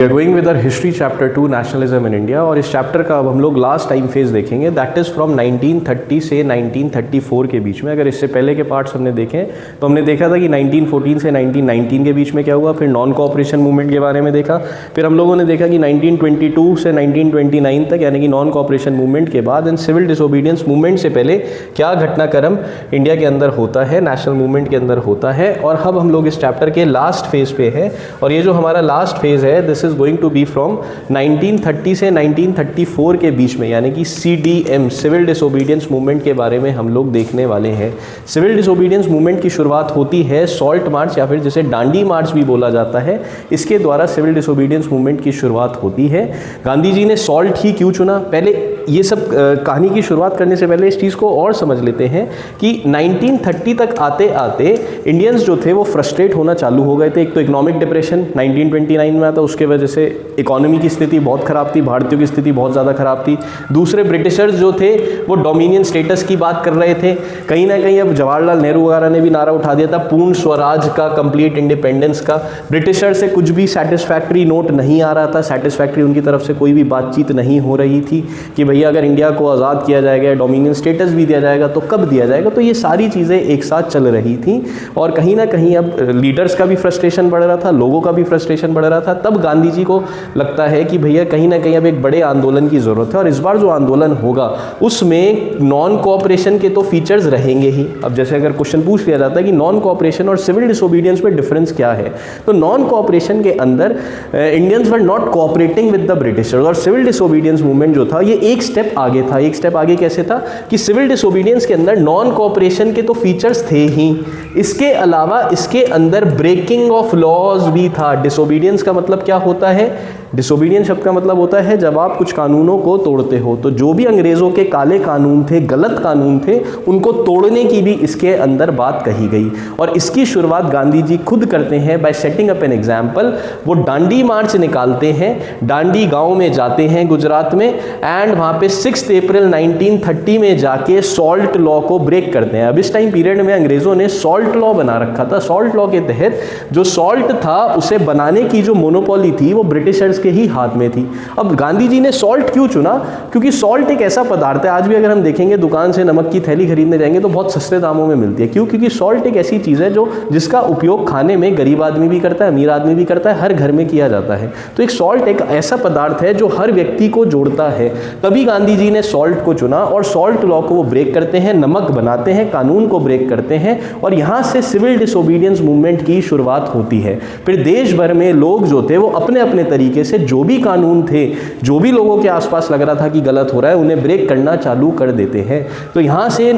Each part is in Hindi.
We are going with our history chapter 2 nationalism in India, और इस चैप्टर का अब हम लोग लास्ट टाइम फेज देखेंगे, दैट इज़ फ्रॉम 1930 से 1934 के बीच में। अगर इससे पहले के पार्ट्स हमने देखें तो हमने देखा था कि 1914 से 1919 के बीच में क्या हुआ, फिर नॉन कोऑपरेशन मूवमेंट के बारे में देखा, फिर हम लोगों ने देखा कि 1922 से 1929 तक यानी कि नॉन कोऑपरेशन मूवमेंट के बाद एंड सिविल डिसोबीडियंस मूवमेंट से पहले क्या घटनाक्रम इंडिया के अंदर होता है, नेशनल मूवमेंट के अंदर होता है। और अब हम लोग इस चैप्टर के लास्ट फेज पे हैं, और ये जो हमारा लास्ट फेज है this is going to be from 1930 से 1934 के बीच में, यानी कि CDM सिविल डिसोबीडियंस मूवमेंट के बारे में हम लोग देखने वाले हैं। सिविल डिसोबीडियंस मूवमेंट की शुरुआत होती है सॉल्ट मार्च या फिर जिसे डांडी मार्च भी बोला जाता है, इसके द्वारा सिविल डिसोबीडियंस मूवमेंट की शुरुआत होती है। गांधी जी ने सॉल्ट ही क्यों चुना, पहले ये सब कहानी की शुरुआत करने से पहले इस चीज़ को और समझ लेते हैं कि 1930 तक आते आते इंडियंस जो थे वो फ्रस्ट्रेट होना चालू हो गए थे। एक तो इकोनॉमिक डिप्रेशन 1929 में आता, उसके वजह से इकोनॉमी की स्थिति बहुत ख़राब थी, भारतीयों की स्थिति बहुत ज़्यादा ख़राब थी। दूसरे ब्रिटिशर्स जो थे वो डोमिनियन स्टेटस की बात कर रहे थे, कहीं ना कहीं अब जवाहरलाल नेहरू वगैरह ने भी नारा उठा दिया था पूर्ण स्वराज का, कंप्लीट इंडिपेंडेंस का। ब्रिटिशर से कुछ भी सेटिस्फैक्ट्री नोट नहीं आ रहा था, सेटिस्फैक्ट्री उनकी तरफ से कोई भी बातचीत नहीं हो रही थी कि भैया अगर इंडिया को आज़ाद किया जाएगा, डोमिनियन स्टेटस भी दिया जाएगा तो कब दिया जाएगा। तो ये सारी चीज़ें एक साथ चल रही थी, और कहीं ना कहीं अब लीडर्स का भी फ्रस्ट्रेशन बढ़ रहा था, लोगों का भी फ्रस्ट्रेशन बढ़ रहा था। तब गांधी जी को लगता है कि भैया कहीं ना कहीं अब एक बड़े आंदोलन की ज़रूरत है, और इस बार जो आंदोलन होगा उसमें नॉन कोऑपरेशन के तो फीचर्स रहेंगे ही। अब जैसे अगर क्वेश्चन पूछ लिया जाता है कि नॉन कोऑपरेशन और सिविल डिसोबीडियंस में डिफरेंस क्या है, तो नॉन कोऑपरेशन के अंदर Indians were not cooperating with the Britishers, और सिविल डिसोबीडियंस मूवमेंट जो था ये एक स्टेप आगे था। एक स्टेप आगे कैसे था कि सिविल डिसोबीडियंस के अंदर नॉन कोऑपरेशन के तो फीचर्स थे ही, इसके अलावा इसके अंदर ब्रेकिंग ऑफ लॉज भी था। डिसोबीडियंस का मतलब क्या होता है, डिसोबीडियंस शब्द का मतलब होता है जब आप कुछ कानूनों को तोड़ते हो। तो जो भी अंग्रेज़ों के काले कानून थे, गलत कानून थे, उनको तोड़ने की भी इसके अंदर बात कही गई, और इसकी शुरुआत गांधी जी खुद करते हैं bye setting up an example. वो डांडी मार्च निकालते हैं, डांडी गांव में जाते हैं गुजरात में, एंड वहाँ पे 6 अप्रैल 1930 में जाके सॉल्ट लॉ को ब्रेक करते हैं। अब इस टाइम पीरियड में अंग्रेज़ों ने सॉल्ट लॉ बना रखा था। सॉल्ट लॉ के तहत जो सॉल्ट था उसे बनाने की जो मोनोपोली थी वो ब्रिटिशर्स के ही हाथ में थी। अब गांधी जी ने सॉल्ट क्यों चुना, क्योंकि सॉल्ट एक ऐसा पदार्थ है, आज भी अगर हम देखेंगे दुकान से नमक की थैली खरीदने जाएंगे तो बहुत सस्ते दामों में मिलती है। क्यों, क्योंकि सॉल्ट एक ऐसी चीज़ है जो जिसका उपयोग खाने में गरीब आदमी भी करता है, अमीर आदमी भी करता है, हर घर में किया जाता है। तो एक सॉल्ट एक ऐसा पदार्थ है जो हर व्यक्ति को जोड़ता है। तभी गांधी जी ने सॉल्ट को चुना और सॉल्ट लॉ को वो ब्रेक करते हैं, नमक बनाते हैं, कानून को ब्रेक करते हैं, और यहाँ से सिविल डिसोबीडियंस मूवमेंट की शुरुआत होती है। फिर देश भर में लोग जो थे वो अपने अपने तरीके से जो भी कानून थे, जो भी लोगों के आसपास लग रहा था कि गलत हो रहा है, उन्हें ब्रेक करना चालू कर देते हैं। तो यहाँ से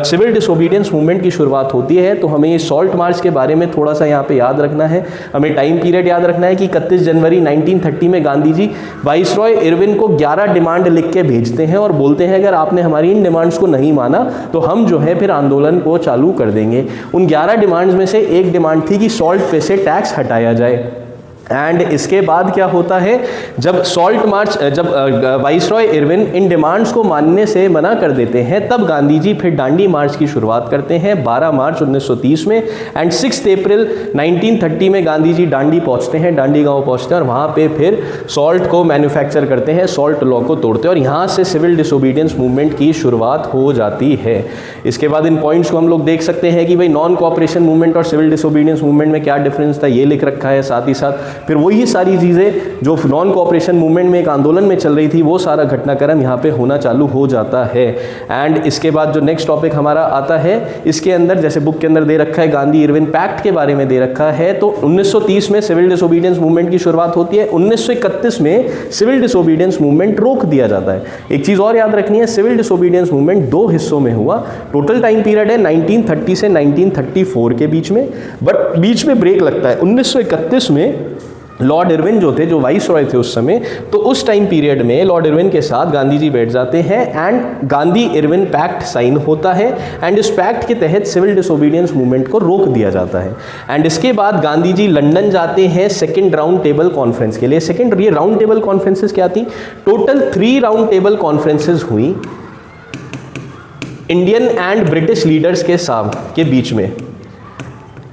सिविल डिसोबीडियंस मूवमेंट की शुरुआत होती है। तो हमें ये सॉल्ट मार्च के बारे में थोड़ा सा यहाँ पे याद रखना है, हमें टाइम पीरियड याद रखना है कि 31 जनवरी 1930 में गांधी जी वाइसरॉय इरविन को 11 डिमांड लिख के भेजते हैं और बोलते हैं अगर आपने हमारी इन डिमांड्स को नहीं माना तो हम जो है फिर आंदोलन को चालू कर देंगे। उन 11 डिमांड्स में से एक डिमांड थी कि सॉल्ट पे से टैक्स हटाया जाए। एंड इसके बाद क्या होता है, जब सॉल्ट मार्च, जब वाइसरॉय इरविन इन डिमांड्स को मानने से मना कर देते हैं, तब गांधी जी फिर डांडी मार्च की शुरुआत करते हैं 12 मार्च 1930 में। एंड 6 अप्रैल 1930 में गांधी जी डांडी पहुंचते हैं, डांडी गांव पहुंचते हैं, और वहाँ पे फिर सॉल्ट को मैन्युफैक्चर करते हैं, सॉल्ट लॉ को तोड़ते हैं, और यहाँ से सिविल डिसोबीडियंस मूवमेंट की शुरुआत हो जाती है। इसके बाद इन पॉइंट्स को हम लोग देख सकते हैं कि भाई नॉन कोऑपरेशन मूवमेंट और सिविल डिसोबीडियंस मूवमेंट में क्या डिफरेंस था, ये लिख रखा है। साथ ही साथ फिर वही सारी चीज़ें जो नॉन कोऑपरेशन मूवमेंट में एक आंदोलन में चल रही थी वो सारा घटनाक्रम यहाँ पे होना चालू हो जाता है। एंड इसके बाद जो नेक्स्ट टॉपिक हमारा आता है, इसके अंदर जैसे बुक के अंदर दे रखा है गांधी इरविन पैक्ट के बारे में दे रखा है। तो 1930 में सिविल डिसोबीडियंस मूवमेंट की शुरुआत होती है, 1931 में सिविल डिसोबीडियंस मूवमेंट रोक दिया जाता है। एक चीज़ और याद रखनी है, सिविल डिसोबीडियंस मूवमेंट 2 हिस्सों में हुआ। टोटल टाइम पीरियड है 1930 से 1934 के बीच में, बट बीच में ब्रेक लगता है 1931 में। लॉर्ड इरविन जो थे, जो वाइसरॉय थे उस समय, तो उस टाइम पीरियड में लॉर्ड इरविन के साथ गांधी जी बैठ जाते हैं and Gandhi Irwin pact sign होता है। एंड इस पैक्ट के तहत सिविल डिसोबीडियंस मूवमेंट को रोक दिया जाता है। एंड इसके बाद गांधी जी लंदन जाते हैं सेकेंड राउंड टेबल कॉन्फ्रेंस के लिए। सेकेंड ये राउंड टेबल कॉन्फ्रेंसेस क्या थी, टोटल 3 राउंड टेबल कॉन्फ्रेंसेस हुई इंडियन एंड ब्रिटिश लीडर्स के बीच में।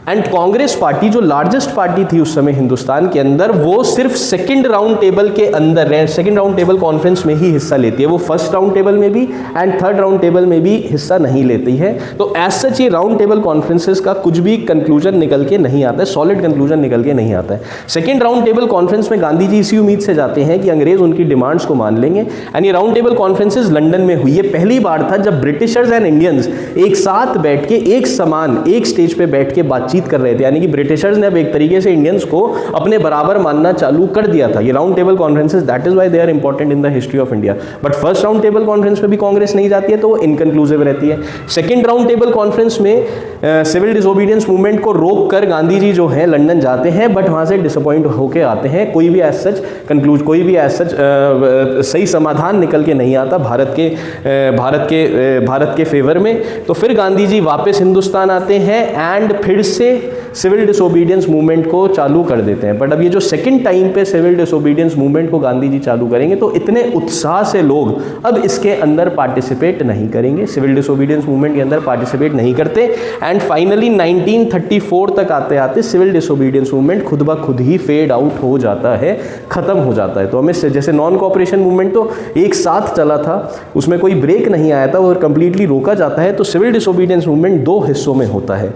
एंड कांग्रेस पार्टी जो लार्जेस्ट पार्टी थी उस समय हिंदुस्तान के अंदर, वो सिर्फ सेकंड राउंड टेबल के अंदर, सेकंड राउंड टेबल कॉन्फ्रेंस में ही हिस्सा लेती है, वो फर्स्ट राउंड टेबल में भी एंड थर्ड राउंड टेबल में भी हिस्सा नहीं लेती है। तो एज सच ये राउंड टेबल कॉन्फ्रेंसेस का कुछ भी कंक्लूजन निकल के नहीं आता है, सॉलिड कंक्लूजन निकल के नहीं आता है। सेकंड राउंड टेबल कॉन्फ्रेंस में गांधी जी इसी उम्मीद से जाते हैं कि अंग्रेज उनकी डिमांड्स को मान लेंगे, एंड ये राउंड टेबल कॉन्फ्रेंसेस लंदन में हुई। ये पहली बार था जब ब्रिटिशर्स एंड इंडियंस एक साथ बैठ के एक समान एक स्टेज पे बैठ के बातचीत कर रहे थे, यानी कि ब्रिटिशर्स ने अब एक तरीके से इंडियंस को अपने बराबर मानना चालू कर दिया था। ये round table conferences, that is why they are important in the history of India. But first round table conference में भी कांग्रेस नहीं जाती है तो वो इनकंक्लूसिव रहती है। सेकंड राउंड टेबल कॉन्फ्रेंस में सिविल डिसोबीडियंस मूवमेंट को रोक कर गांधी जी जो है लंदन जाते हैं, बट वहां से डिसअपॉइंट होकर आते हैं। कोई भी एज सच कंक्लूज, कोई भी एज सच सही समाधान निकल के नहीं आता भारत के फेवर में। तो फिर गांधी जी वापस हिंदुस्तान आते हैं एंड फिर से सिविल डिसोबीडियंस मूवमेंट को चालू कर देते हैं। बट अब ये जो सेकंड टाइम पे सिविल डिसोबीडियंस मूवमेंट को गांधी जी चालू करेंगे तो इतने उत्साह से लोग अब इसके अंदर पार्टिसिपेट नहीं करेंगे, सिविल डिसोबीडियंस मूवमेंट के अंदर पार्टिसिपेट नहीं करते। एंड फाइनली 1934 तक आते आते सिविल डिसोबीडियंस मूवमेंट खुद ब खुद ही फेड आउट हो जाता है, खत्म हो जाता है। तो हमें जैसे नॉन कोऑपरेशन मूवमेंट तो एक साथ चला था, उसमें कोई ब्रेक नहीं आया था, वो कंप्लीटली रोका जाता है। तो सिविल डिसोबीडियंस मूवमेंट दो हिस्सों में होता है।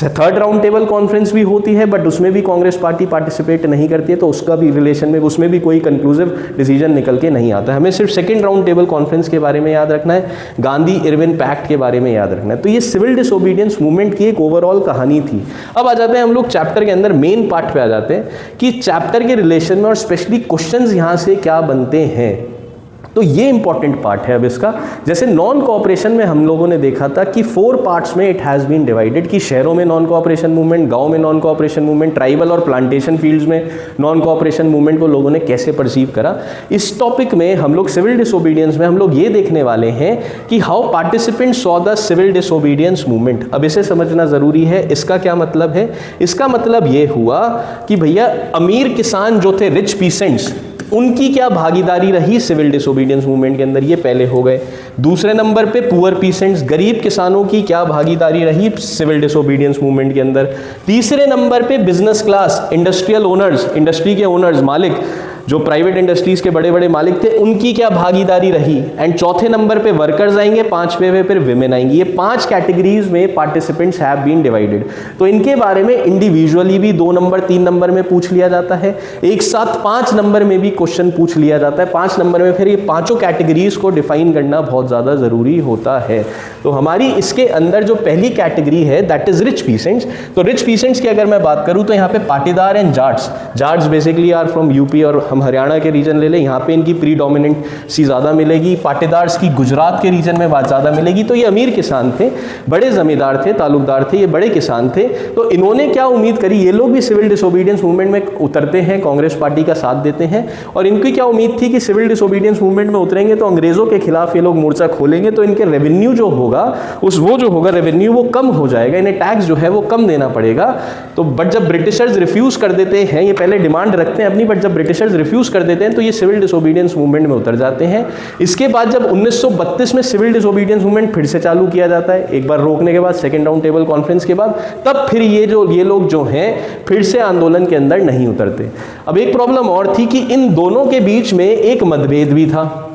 थर्ड राउंड टेबल कॉन्फ्रेंस भी होती है, बट उसमें भी कांग्रेस पार्टी पार्टिसिपेट नहीं करती है, तो उसका भी रिलेशन में उसमें भी कोई कंक्लूसिव डिसीजन निकल के नहीं आता है। हमें सिर्फ सेकंड राउंड टेबल कॉन्फ्रेंस के बारे में याद रखना है, गांधी इरविन पैक्ट के बारे में याद रखना है। तो ये सिविल डिसोबीडियंस मूवमेंट की एक ओवरऑल कहानी थी। अब आ जाते हैं हम लोग चैप्टर के अंदर, मेन पार्ट पे आ जाते हैं कि चैप्टर के रिलेशन में और स्पेशली क्वेश्चंस यहां से क्या बनते हैं। तो ये इंपॉर्टेंट पार्ट है अब इसका। जैसे नॉन कोऑपरेशन में हम लोगों ने देखा था कि 4 पार्ट्स में इट हैज़ बीन डिवाइडेड, कि शहरों में नॉन कोऑपरेशन मूवमेंट, गांव में नॉन कोऑपरेशन मूवमेंट, ट्राइबल और प्लांटेशन फील्ड्स में नॉन कोऑपरेशन मूवमेंट को लोगों ने कैसे परसीव करा। इस टॉपिक में हम लोग सिविल डिसोबीडियंस में हम लोग ये देखने वाले हैं कि how participant saw the civil disobedience movement. अब इसे समझना ज़रूरी है। इसका क्या मतलब है? इसका मतलब ये हुआ कि भैया अमीर किसान जो थे, रिच पीसेंट्स, उनकी क्या भागीदारी रही सिविल डिसोबीडियंस मूवमेंट के अंदर, ये पहले हो गए। दूसरे नंबर पे पुअर पीसेंट्स, गरीब किसानों की क्या भागीदारी रही सिविल डिसोबीडियंस मूवमेंट के अंदर। तीसरे नंबर पे business class, industrial owners, industry के ओनर्स, मालिक, जो प्राइवेट इंडस्ट्रीज के बड़े बड़े मालिक थे, उनकी क्या भागीदारी रही। एंड चौथे नंबर पे वर्कर्स आएंगे, पांचवें पे फिर विमेन आएंगी। ये 5 कैटेगरीज में पार्टिसिपेंट्स हैव बीन डिवाइडेड। तो इनके बारे में इंडिविजुअली भी 2 नंबर 3 नंबर में पूछ लिया जाता है, एक साथ 5 नंबर में भी क्वेश्चन पूछ लिया जाता है। 5 नंबर में फिर ये पांचों कैटेगरीज को डिफाइन करना बहुत ज़्यादा ज़रूरी होता है। तो हमारी इसके अंदर जो पहली कैटेगरी है दैट इज रिच पीसेंट्स। तो रिच पीसेंट्स की अगर मैं बात करूँ तो यहाँ पे Patidar and Jats, Jats basically are from UP और हम हरियाणा के रीजन ले लें, यहाँ पे इनकी प्रीडोमिनेंट सी ज़्यादा मिलेगी। पाटीदार्स की गुजरात के रीजन में बात ज़्यादा मिलेगी। तो ये अमीर किसान थे, बड़े जमींदार थे, तालुकदार थे, ये बड़े किसान थे। तो इन्होंने क्या उम्मीद करी, ये लोग भी सिविल डिसोबीडियंस मूवमेंट में उतरते हैं, कांग्रेस पार्टी का साथ देते हैं। और इनकी क्या उम्मीद थी कि सिविल डिसोबीडियंस मूवमेंट में उतरेंगे तो अंग्रेजों के खिलाफ ये लोग मोर्चा खोलेंगे, तो इनके रेवेन्यू जो होगा रेवेन्यू वो कम हो जाएगा, इन्हें टैक्स जो है वो कम देना पड़ेगा। तो बट जब ब्रिटिशर्स रिफ्यूज कर देते हैं, ये पहले डिमांड रखते हैं अपनी, बट जब ब्रिटिशर्स रिफ्यूज कर देते हैं तो ये सिविल डिसोबीडियंस मूवमेंट में उतर जाते हैं। इसके बाद जब 1932 में सिविल डिसोबीडियंस मूवमेंट फिर से चालू किया जाता है, एक बार रोकने के बाद, सेकेंड राउंड टेबल कॉन्फ्रेंस के बाद, तब फिर ये लोग जो हैं फिर से आंदोलन के अंदर नहीं उतरते। अब एक प्रॉब्लम और थी कि इन दोनों के बीच में एक मतभेद भी था,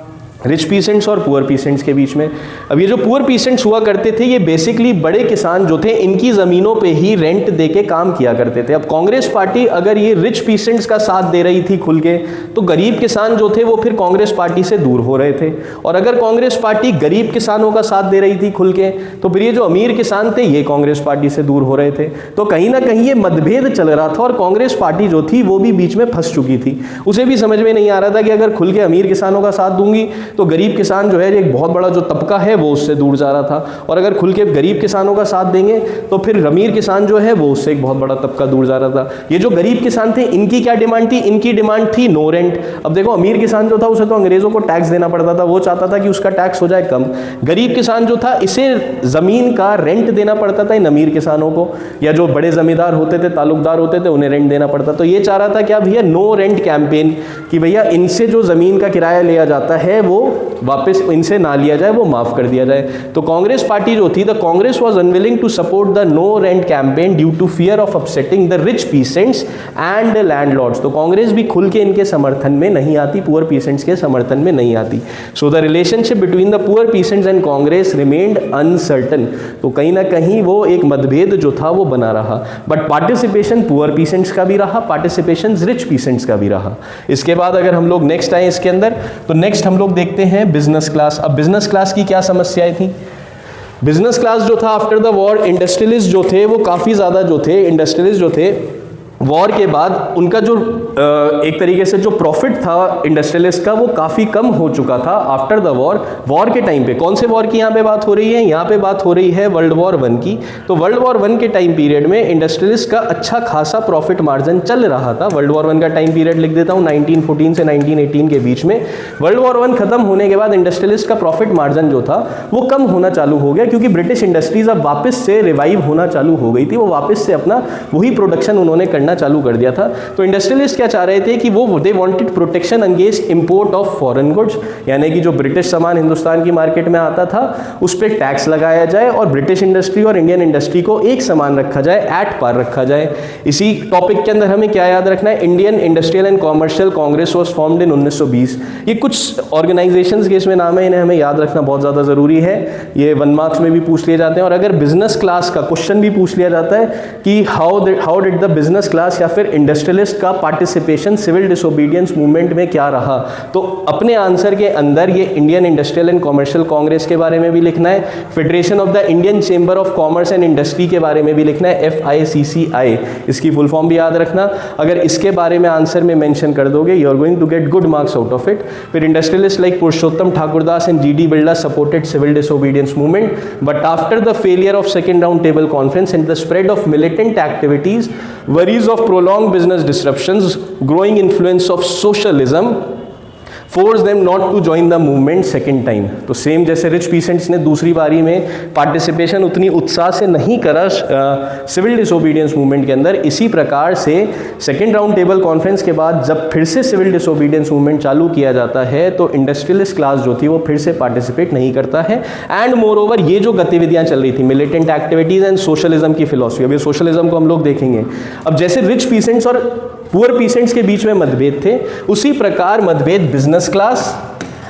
रिच पीसेंट्स और पुअर पीसेंट्स के बीच में। अब ये जो पुअर पीसेंट्स हुआ करते थे, ये बेसिकली बड़े किसान जो थे, इनकी ज़मीनों पे ही रेंट दे के काम किया करते थे। अब कांग्रेस पार्टी अगर ये रिच पीसेंट्स का साथ दे रही थी खुल के, तो गरीब किसान जो थे वो फिर कांग्रेस पार्टी से दूर हो रहे थे। और अगर कांग्रेस पार्टी गरीब किसानों का साथ दे रही थी खुल के, तो फिर ये जो अमीर किसान थे ये कांग्रेस पार्टी से दूर हो रहे थे। तो कहीं ना कहीं ये मतभेद चल रहा था और कांग्रेस पार्टी जो थी वो भी बीच में फंस चुकी थी। उसे भी समझ में नहीं आ रहा था कि अगर खुल के अमीर किसानों का साथ दूंगी तो गरीब किसान जो है, एक बहुत बड़ा जो तबका है वो उससे दूर जा रहा था, और अगर खुल के गरीब किसानों का साथ देंगे तो फिर अमीर किसान जो है वो उससे एक बहुत बड़ा तबका दूर जा रहा था। ये जो गरीब किसान थे, इनकी क्या डिमांड थी? इनकी डिमांड थी नो रेंट। अब देखो, अमीर किसान जो था उसे तो अंग्रेजों को टैक्स देना पड़ता था, वो चाहता था कि उसका टैक्स हो जाए कम। गरीब किसान जो था, इसे जमीन का रेंट देना पड़ता था इन अमीर किसानों को, या जो बड़े जमींदार होते थे, तालुकदार होते थे, उन्हें रेंट देना पड़ता। तो ये चाह रहा था क्या भैया, नो रेंट कैंपेन, कि भैया इनसे जो ज़मीन का किराया लिया जाता है वो वापस इनसे ना लिया जाए, वो माफ़ कर दिया जाए। तो कांग्रेस पार्टी जो थी, the Congress was unwilling to support the no rent campaign due to fear of upsetting the rich peasants and landlords. तो कांग्रेस भी खुल के इनके समर्थन में नहीं आती, पुअर पीसेंट्स के समर्थन में नहीं आती। So the relationship between the poor peasants and Congress remained uncertain. तो कहीं ना कहीं वो एक मतभेद जो था वो बना रहा, बट पार्टिसिपेशन पुअर पीसेंट्स का भी रहा, पार्टिसिपेशन रिच पीसेंट्स का भी रहा। इसके बाद अगर हम लोग नेक्स्ट आए इसके अंदर, तो नेक्स्ट हम लोग देखते हैं बिजनेस क्लास। अब बिजनेस क्लास की क्या समस्याएं थी? बिजनेस क्लास जो था आफ्टर द वॉर, इंडस्ट्रियलिस्ट जो थे वो काफ़ी ज़्यादा जो थे, इंडस्ट्रियलिस्ट जो थे वॉर के बाद उनका जो एक तरीके से जो प्रॉफिट था इंडस्ट्रियलिस्ट का वो काफ़ी कम हो चुका था आफ्टर द वॉर के टाइम पे। कौन से वॉर की यहाँ पे बात हो रही है? यहाँ पे बात हो रही है वर्ल्ड वॉर 1 की। तो वर्ल्ड वॉर 1 के टाइम पीरियड में इंडस्ट्रियलिस्ट का अच्छा खासा प्रॉफिट मार्जिन चल रहा था। वर्ल्ड वॉर 1 का टाइम पीरियड लिख देता हूँ, 1914 से 1918 के बीच में। वर्ल्ड वॉर 1 खत्म होने के बाद इंडस्ट्रियलिस्ट का प्रॉफिट मार्जिन जो था वो कम होना चालू हो गया, क्योंकि ब्रिटिश इंडस्ट्रीज अब वापस से रिवाइव होना चालू हो गई थी। वो वापस से अपना वही प्रोडक्शन उन्होंने करना चालू कर दिया था। तो इंडस्ट्रियलिस्ट क्या चाह रहे थे कि वो they wanted protection against import of foreign goods, यानी कि जो ब्रिटिश सामान हिंदुस्तान की मार्केट में आता था उस पर टैक्स लगाया जाए और ब्रिटिश इंडस्ट्री और इंडियन इंडस्ट्री को एक समान रखा जाए, एट पार रखा जाए। इसी टॉपिक के अंदर हमें क्या याद रखना है? Indian industrial and commercial Congress was formed in 1920। ये कुछ ऑर्गेनाइजेशंस के इसमें नाम है, इन्हें हमें याद रखना बहुत ज़्यादा ज़रूरी है। ये 1 मार्क्स में भी पूछ लिए जाते हैं। और अगर बिजनेस क्लास का क्वेश्चन भी पूछ लिया जाता है कि how did the business class या फिर इंडस्ट्रियलिस्ट का पार्टिसिपेशन सिविल डिसोबीडियंस मूवमेंट में क्या रहा, तो अपने आंसर के अंदर ये Indian industrial and commercial Congress के बारे में भी लिखना है, federation of the Indian chamber of commerce and industry के बारे में भी लिखना है, FICCI, इसकी फुल फॉर्म भी याद रखना। अगर इसके बारे में आंसर में मेंशन कर दोगे you are going to get good marks out of it. फिर industrialist like Purushottam Thakurdas and GD Birla supported civil disobedience movement, but after the failure of second round table conference and the spread of militant activities, worries of prolonged business disruptions, growing influence of socialism force them not to join the movement second time। तो सेम जैसे रिच पीसेंट्स ने दूसरी बारी में पार्टिसिपेशन उतनी उत्साह से नहीं करा सिविल डिसोबीडियंस मूवमेंट के अंदर, इसी प्रकार से सेकेंड राउंड टेबल कॉन्फ्रेंस के बाद जब फिर से सिविल डिसोबीडियंस मूवमेंट चालू किया जाता है तो इंडस्ट्रियलिस्ट क्लास जो थी वो फिर से पार्टिसिपेट नहीं करता है। एंड मोर ओवर ये जो गतिविधियाँ चल रही थी, मिलिटेंट एक्टिविटीज़ एंड सोशलिज्म की फिलॉसफी, अब ये सोशलिज्म को हम लोग देखेंगे। अब जैसे रिच पीसेंट्स और पुअर पीसेंट्स के बीच में मतभेद थे, उसी प्रकार मतभेद बिजनेस क्लास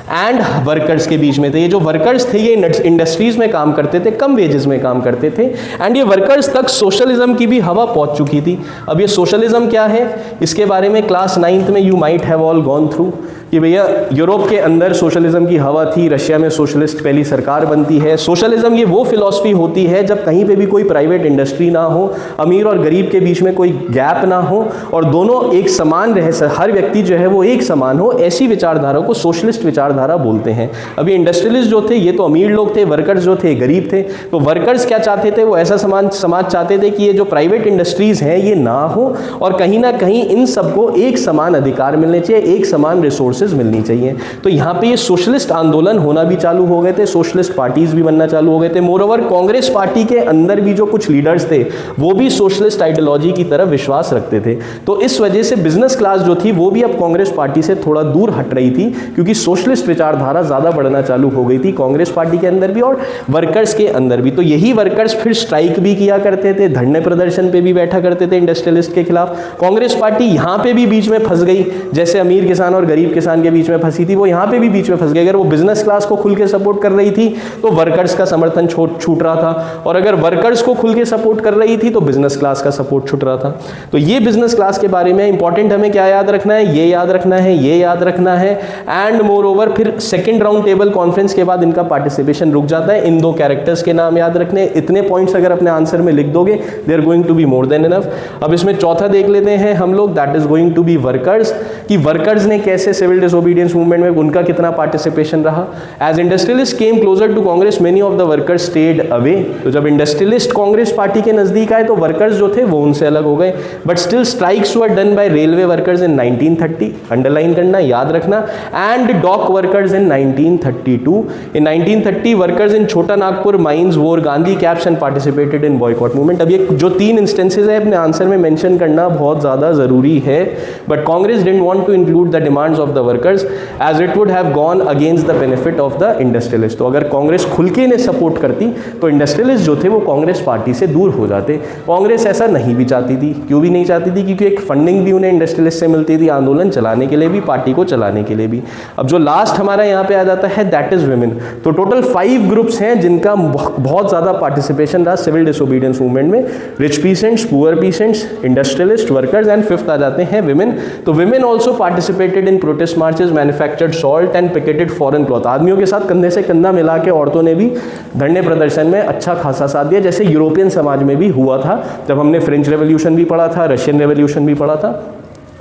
एंड वर्कर्स के बीच में थे। ये जो वर्कर्स थे ये इंडस्ट्रीज में काम करते थे, कम वेजेस में काम करते थे, एंड ये वर्कर्स तक सोशलिज्म की भी हवा पहुंच चुकी थी। अब ये सोशलिज्म क्या है, इसके बारे में क्लास 9th में you might have all gone through कि भैया यूरोप के अंदर सोशलिज्म की हवा थी, रशिया में सोशलिस्ट पहली सरकार बनती है। सोशलिज्म ये वो फिलॉसफी होती है जब कहीं पे भी कोई प्राइवेट इंडस्ट्री ना हो, अमीर और गरीब के बीच में कोई गैप ना हो और दोनों एक समान रहे, हर व्यक्ति जो है वो एक समान हो, ऐसी विचारधारा को सोशलिस्ट विचारधारा बोलते हैं। अभी इंडस्ट्रियलिस्ट जो थे ये तो अमीर लोग थे, वर्कर्स जो थे गरीब थे। तो वर्कर्स क्या चाहते थे, वो ऐसा समाज चाहते थे कि ये जो प्राइवेट इंडस्ट्रीज हैं ये ना हो और कहीं ना कहीं इन सबको एक समान अधिकार मिलने चाहिए, एक समान रिसोर्स मिलनी चाहिए। तो यहाँ पे ये सोशलिस्ट आंदोलन होना भी चालू हो गए थे, सोशलिस्ट पार्टीज भी बनना चालू हो गए थे। मोरओवर कांग्रेस पार्टी के अंदर भी जो कुछ लीडर्स थे वो भी सोशलिस्ट आइडियोलॉजी की तरफ विश्वास रखते थे। तो इस वजह से बिजनेस क्लास जो थी वो भी अब कांग्रेस पार्टी से थोड़ा दूर हट रही थी, क्योंकि सोशलिस्ट विचारधारा ज्यादा बढ़ना चालू हो गई थी कांग्रेस पार्टी के अंदर भी और वर्कर्स के अंदर भी। तो यही वर्कर्स फिर स्ट्राइक भी किया करते थे, धरने प्रदर्शन पे भी बैठा करते थे इंडस्ट्रियलिस्ट के खिलाफ। कांग्रेस पार्टी यहाँ पे भी बीच में फंस गई, जैसे अमीर किसान और गरीब किसान के बीच में फंसी थी, वो यहाँ पे भी बीच में फंस गई। अगर वो बिजनेस क्लास को खुल के सपोर्ट कर रही थी तो वर्कर्स का समर्थन छूट रहा था, और अगर वर्कर्स को खुल के सपोर्ट कर रही थी तो बिजनेस क्लास का सपोर्ट छूट रहा था। तो ये बिजनेस क्लास के बारे में इंपॉर्टेंट हमें क्या याद रखना है, ये याद रखना है, ये याद रखना है। एंड मोर ओवर फिर सेकेंड राउंड टेबल कॉन्फ्रेंस के बाद इनका पार्टिसिपेशन रुक जाता है। इन दो कैरेक्टर्स के नाम याद रखने, इतने पॉइंट्स अगर अपने आंसर में लिख दोगे they are going to be more than enough. अब इसमें चौथा देख लेते हैं हम लोग, that is going to be workers, कि वर्कर्स ने कैसे सिविल डिसोबीडियंस मूवमेंट में उनका कितना पार्टिसिपेशन रहा। As industrialist came closer to Congress many of the workers stayed away. तो जब इंडस्ट्रियलिस्ट कांग्रेस पार्टी के नजदीक आए तो वर्कर्स जो थे वो उनसे अलग हो गए। But still strikes were done by railway workers in 1930, underline करना, याद रखना, and dock workers in 1932. In 1930, workers in Chota Nagpur mines wore Gandhi caps and participated in boycott movement. अब ये जो 3 इंस्टेंसेज है अपने आंसर में मेंशन करना बहुत ज़्यादा ज़रूरी है, but Congress didn't want to include the demands of the workers as it would have gone against the benefit of the industrialists. तो अगर कांग्रेस खुल के इन्हें सपोर्ट करती तो इंडस्ट्रियलिस्ट जो थे वो कांग्रेस पार्टी से दूर हो जाते। कांग्रेस ऐसा नहीं भी चाहती थी। क्यों भी नहीं चाहती थी? क्योंकि एक फंडिंग भी उन्हें इंडस्ट्रियलिस्ट से मिलती थी आंदोलन चलाने के लिए भी, पार्टी को चलाने के लिए भी। अब जो लास्ट हमारा यहाँ पे आ जाता है दैट इज विमेन। तो टोटल 5 ग्रुप्स हैं जिनका बहुत ज़्यादा पार्टिसिपेशन रहा सिविल डिसोबीडियंस मूवमेंट में, rich peasants, poor peasants, industrialist, workers and fifth आ जाते हैं विमेन। तो women also participated in protest marches, manufactured salt and picketed foreign cloth. आदमियों के साथ कंधे से कंधा मिला के औरतों ने भी धरने प्रदर्शन में अच्छा खासा साथ दिया, जैसे यूरोपियन समाज में भी हुआ था जब हमने फ्रेंच रेवोल्यूशन भी पढ़ा था, रशियन रेवोल्यूशन भी पढ़ा था।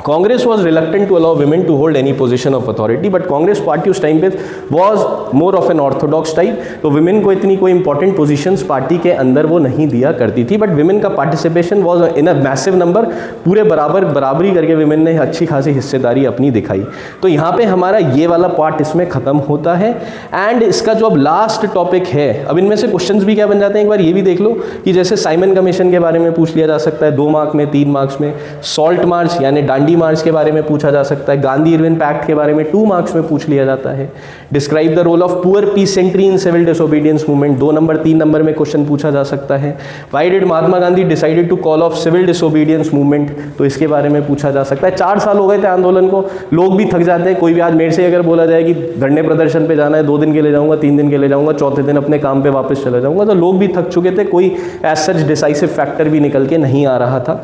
Congress was reluctant to allow women to hold any position of authority, but Congress party उस टाइम पे was more of an orthodox type, तो विमेन को इतनी कोई इंपॉर्टेंट पोजीशंस पार्टी के अंदर वो नहीं दिया करती थी। बट विमेन का participation was in a massive number, पूरे बराबरी करके विमेन ने अच्छी खासी हिस्सेदारी अपनी दिखाई। तो यहाँ पे हमारा ये वाला पार्ट इसमें खत्म होता है। एंड इसका जो अब लास्ट टॉपिक है, अब इनमें से क्वेश्चंस भी क्या बन जाते हैं एक बार ये भी देख लो कि जैसे साइमन कमीशन के बारे में पूछ लिया जा सकता है 2 मार्क में, 3 मार्क्स में, सॉल्ट मार्च यानी डांडी मार्च के बारे में पूछा जा सकता है, गांधी इरविन पैक्ट के बारे में 2 मार्क्स में पूछ लिया जाता है, describe the role of poor peasantry in civil disobedience movement 2 number 3 number में क्वेश्चन पूछा जा सकता है, why did Mahatma Gandhi decided to call off civil disobedience movement, तो इसके बारे में पूछा जा सकता है। 4 साल हो गए थे आंदोलन को, लोग भी थक जाते हैं। कोई भी आज मेरे से अगर बोला जाए कि धरने प्रदर्शन पे जाना है, 2 दिन के लिए जाऊंगा, 3 दिन के लिए जाऊंगा, चौथे दिन अपने काम पे वापस चला जाऊंगा, तो लोग भी थक चुके थे, कोई एज सच डिसाइसिव फैक्टर भी निकल के नहीं आ रहा था।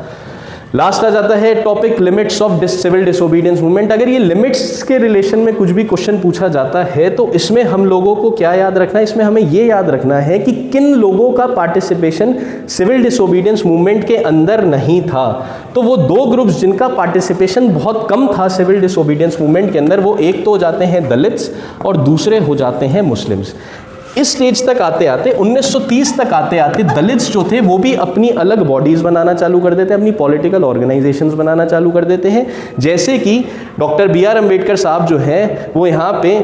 लास्ट आ जाता है topic limits of civil disobedience movement. अगर ये लिमिट्स के रिलेशन में कुछ भी क्वेश्चन पूछा जाता है तो इसमें हम लोगों को क्या याद रखना है? इसमें हमें ये याद रखना है कि किन लोगों का पार्टिसिपेशन सिविल डिसोबीडियंस मूवमेंट के अंदर नहीं था। तो वो 2 ग्रुप्स जिनका पार्टिसिपेशन बहुत कम था सिविल डिसोबीडियंस मूवमेंट के अंदर, वो एक तो हो जाते हैं दलित्स और दूसरे हो जाते हैं मुस्लिम्स। इस स्टेज तक आते आते 1930 तक आते आते दलित्स जो थे वो भी अपनी अलग बॉडीज बनाना चालू कर देते हैं, अपनी पॉलिटिकल ऑर्गेनाइजेशंस बनाना चालू कर देते हैं। जैसे कि डॉक्टर BR अम्बेडकर साहब जो है वो यहाँ पे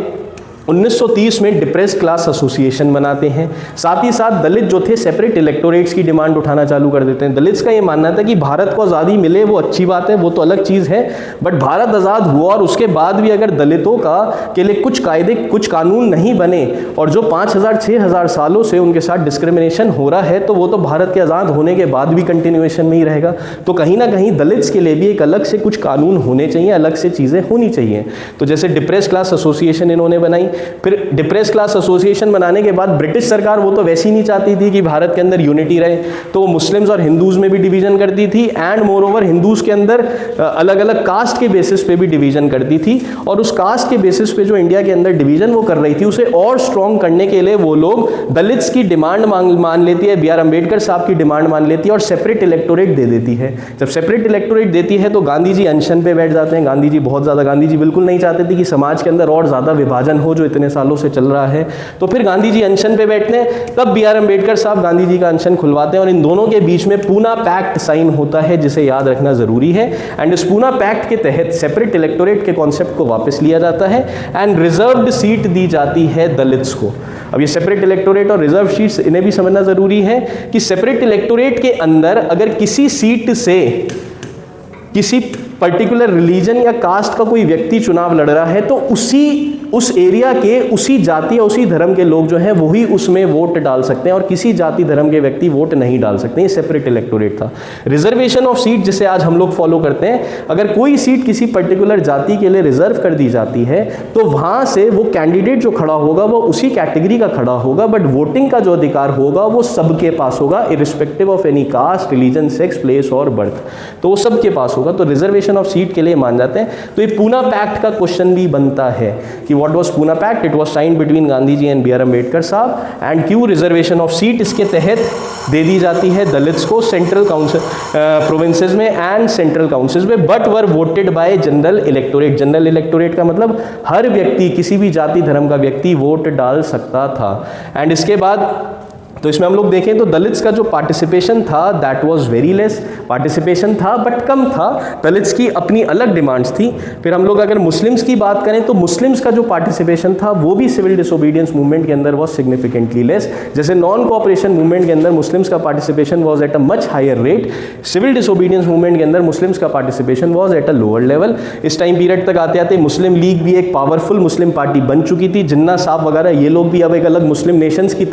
1930 में डिप्रेस्ड क्लास एसोसिएशन बनाते हैं। साथ ही साथ दलित जो थे सेपरेट इलेक्टोरेट्स की डिमांड उठाना चालू कर देते हैं। दलित्स का ये मानना था कि भारत को आज़ादी मिले वो अच्छी बात है, वो तो अलग चीज़ है, बट भारत आज़ाद हुआ और उसके बाद भी अगर दलितों का के लिए कुछ कायदे कुछ कानून नहीं बने और जो 5000-6000 सालों से उनके साथ डिस्क्रिमिनेशन हो रहा है तो वो तो भारत के आज़ाद होने के बाद भी कंटिन्यूएशन में ही रहेगा। तो कहीं ना कहीं दलित्स के लिए भी एक अलग से कुछ कानून होने चाहिए, अलग से चीज़ें होनी चाहिए। तो जैसे डिप्रेस्ड क्लास एसोसिएशन इन्होंने बनाई। फिर डिप्रेस क्लास एसोसिएशन बनाने के बाद ब्रिटिश सरकार वो तो वैसी नहीं चाहती थी कि भारत के अंदर यूनिटी रहे, तो वो मुस्लिम्स और हिंदूज में भी डिवीजन करती थी एंड मोर ओवर हिंदूज के अंदर अलग अलग कास्ट के बेसिस पे भी डिवीजन करती थी। और उस कास्ट के बेसिस पे जो इंडिया के अंदर डिवीजन वो कर रही थी उसे और स्ट्रॉन्ग करने के लिए वो लोग दलित्स की डिमांड मान लेती है, BR अम्बेडकर साहब की डिमांड मान लेती है और सेपरेट इलेक्टोरेट दे देती है। जब सेपरेट इलेक्टोरेट देती है तो गांधी जी अनशन पे बैठ जाते हैं। गांधी जी बिल्कुल नहीं चाहते थे कि समाज के अंदर और ज़्यादा विभाजन हो जो इतने सालों से चल रहा है। तो फिर गांधी जी अनशन पे बैठते हैं, तब BR अम्बेडकर साहब गांधी जी का अनशन खुलवाते हैं और इन दोनों के बीच में पूना पैक्ट साइन होता है जिसे याद रखना जरूरी है। एंड इस पूना पैक्ट के तहत सेपरेट इलेक्टोरेट के कॉन्सेप्ट को वापस लिया जाता है एंड रिजर्व्ड सीट दी जाती है दलित्स को। अब ये सेपरेट इलेक्टोरेट और रिजर्व सीट्स इन्हें भी समझना जरूरी है कि सेपरेट इलेक्टोरेट के अंदर अगर किसी सीट से किसी पर्टिकुलर रिलीजन या कास्ट का कोई व्यक्ति चुनाव लड़ रहा है तो उस एरिया के उसी जाति या उसी धर्म के लोग जो हैं वही उसमें वोट डाल सकते हैं और किसी जाति धर्म के व्यक्ति वोट नहीं डाल सकते। ये सेपरेट इलेक्टोरेट था। रिजर्वेशन ऑफ सीट जिसे आज हम लोग फॉलो करते हैं, अगर कोई सीट किसी पर्टिकुलर जाति के लिए रिजर्व कर दी जाती है तो वहां से वो कैंडिडेट जो खड़ा होगा वो उसी कैटेगरी का खड़ा होगा, बट वोटिंग का जो अधिकार होगा वो सबके पास होगा irrespective of any caste, religion, sex, place और बर्थ, तो वो सबके पास होगा। तो रिजर्वेशन ऑफ सीट के लिए मान जाते हैं। तो ये पूना पैक्ट का क्वेश्चन भी बनता है कि what was Poona pact? It was signed between Gandhi ji and BR Ambedkar sahab and क्यों रिजर्वेशन ऑफ सीट इसके तहत दे दी जाती है दलित्स को सेंट्रल काउंसिल प्रोविंसेस में एंड सेंट्रल काउंसिल्स में, but were voted bye general electorate. General electorate का मतलब हर व्यक्ति, किसी भी जाति धर्म का व्यक्ति वोट डाल सकता था। एंड इसके बाद तो इसमें हम लोग देखें तो दलित्स का जो पार्टिसिपेशन था that was very less, participation था बट कम था, दलित्स की अपनी अलग डिमांड्स थी। फिर हम लोग अगर मुस्लिम्स की बात करें तो मुस्लिम्स का जो पार्टिसिपेशन था वो भी सिविल डिसोबीडियंस मूवमेंट के अंदर वाज सिग्निफिकेंटली लेस। जैसे नॉन कोऑपरेशन मूवमेंट के अंदर मुस्लिम्स का participation was at a much higher rate, civil disobedience movement के अंदर मुस्लिम्स का participation was at a lower level. इस टाइम पीरियड तक आते आते मुस्लिम लीग भी एक पावरफुल मुस्लिम पार्टी बन चुकी थी। जिन्ना साहब वगैरह ये लोग भी अब एक अलग मुस्लिम नेशंस की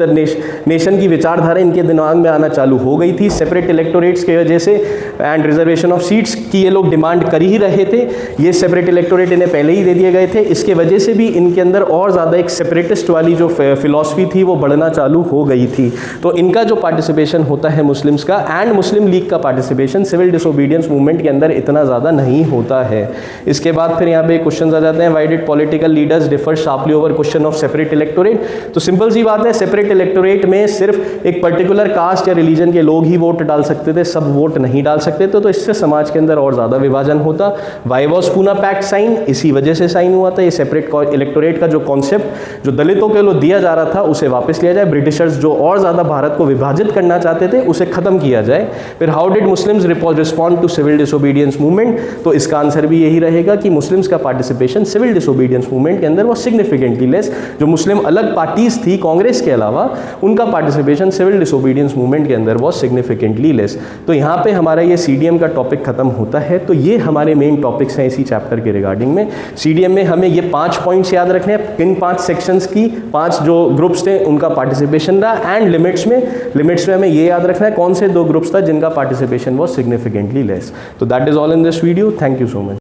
नेशन की विचारधारा इनके दिमाग में आना चालू हो गई थी सेपरेट इलेक्टोरेट्स की वजह से, एंड रिजर्वेशन ऑफ सीट्स की ये लोग डिमांड कर ही रहे थे। ये सेपरेट इलेक्टोरेट इन्हें पहले ही दे दिए गए थे, इसके वजह से भी इनके अंदर और ज़्यादा एक सेपरेटिस्ट वाली जो फिलॉसफी थी वो बढ़ना चालू हो गई थी। तो इनका जो पार्टिसिपेशन होता है मुस्लिम्स का एंड मुस्लिम लीग का पार्टिसिपेशन सिविल डिसोबीडियंस मूवमेंट के अंदर इतना ज़्यादा नहीं होता है। इसके बाद फिर यहाँ पे क्वेश्चन आ जाते हैं, why did political leaders differ sharply over question of separate electorate. तो सिंपल सी बात है, सेपरेट इलेक्टोरेट में सिर्फ एक पर्टिकुलर कास्ट या रिलीजन के लोग ही वोट डाल सकते थे, सब वोट नहीं डाल सकते थे, तो इससे समाज के अंदर और ज़्यादा विभाजन होता। Why was Poona pact sign, इसी वजह से साइन हुआ था। ये सेपरेट इलेक्टोरेट का जो कॉन्सेप्ट जो दलितों के लिए दिया जा रहा था उसे वापस लिया जाए, ब्रिटिशर्स जो और ज़्यादा भारत को विभाजित करना चाहते थे उसे खत्म किया जाए। फिर how did Muslims respond to civil disobedience movement, तो इसका आंसर भी यही रहेगा कि मुस्लिम्स का पार्टिसिपेशन सिविल डिसोबीडियंस मूवमेंट के अंदर वो सिग्निफिकेंटली लेस। जो मुस्लिम अलग पार्टीज थी कांग्रेस के अलावा, उनका पार्टिसिपेशन सिविल डिसोबीडियंस मूवमेंट के अंदर वो सिग्निफिकेंटली लेस। तो यहाँ पे हमारा ये सीडीएम का टॉपिक खत्म होता है। तो ये हमारे मेन टॉपिक्स हैं इसी चैप्टर के रिगार्डिंग में। सीडीएम में हमें ये 5 पॉइंट्स याद रखने हैं, किन 5 सेक्शंस की 5 जो ग्रुप्स थे उनका पार्टिसिपेशन रहा, एंड लिमिट्स में हमें ये याद रखना है कौन से 2 ग्रुप्स था जिनका पार्टिसिपेशन वो सिग्निफिकेंटली लेस। तो that is all in this video, thank you so much.